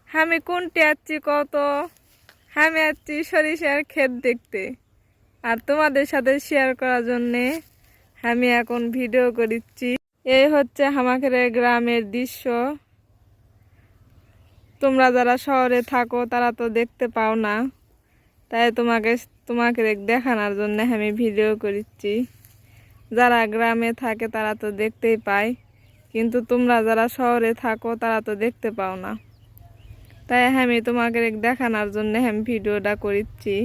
আমি কোনটি আছি কত আমি আছি সরিষার ক্ষেত দেখতে আর তোমাদের সাথে শেয়ার করার জন্যে আমি এখন ভিডিও করিচ্ছি। এই হচ্ছে আমাদের গ্রামের দৃশ্য। তোমরা যারা শহরে থাকো তারা তো দেখতে পাও না, তাই তোমাকে দেখানোর জন্য আমি ভিডিও করিচ্ছি। যারা গ্রামে থাকে তারা তো দেখতেই পায়, কিন্তু তোমরা যারা শহরে থাকো তারা তো দেখতে পাও না, তাই আমি তোমাকে দেখানোর জন্য আমি ভিডিওটা করিচ্ছি।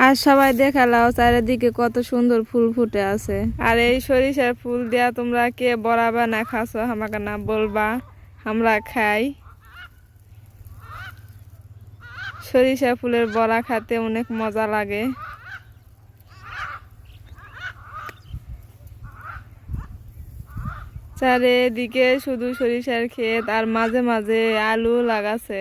আর সবাই দেখালাও চারিদিকে কত সুন্দর ফুল ফুটে আছে। আর এই সরিষার ফুল দিয়া তোমরা কে বড়া বানা খাছো আমাকে না বলবা, আমরা খাই। সরিষা ফুলের বড়া খেতে অনেক মজা লাগে। চারিদিকে শুধু সরিষার ক্ষেত আর মাঝে মাঝে আলু লাগাছে।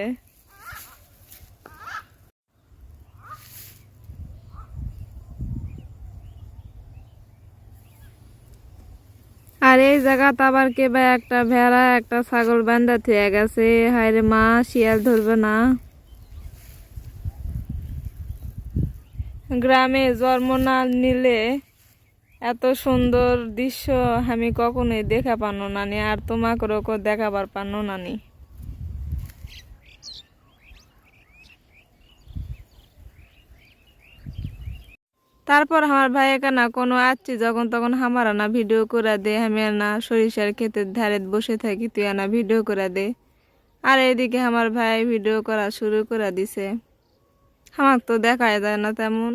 আর এই জায়গাতে আবার কে বা একটা ভেড়া একটা ছাগল বান্ধা থুয়ে গেছে। হায় রে মা, শিয়াল ধরবে না। গ্রামে জন্ম না নিলে এত সুন্দর দৃশ্য আমি কখনোই দেখা পানো নানি, আর তোমাকেও দেখাবার পানো নানি। তারপর আমার ভাই না কোনো আসছি যখন তখন আমার না ভিডিও করে দে, আমি না সরিষার ক্ষেতের ধারে বসে থাকি, তুই না ভিডিও করে দে। আর এইদিকে আমার ভাই ভিডিও করা শুরু করে দিছে। আমার তো দেখাই যায় না তেমন।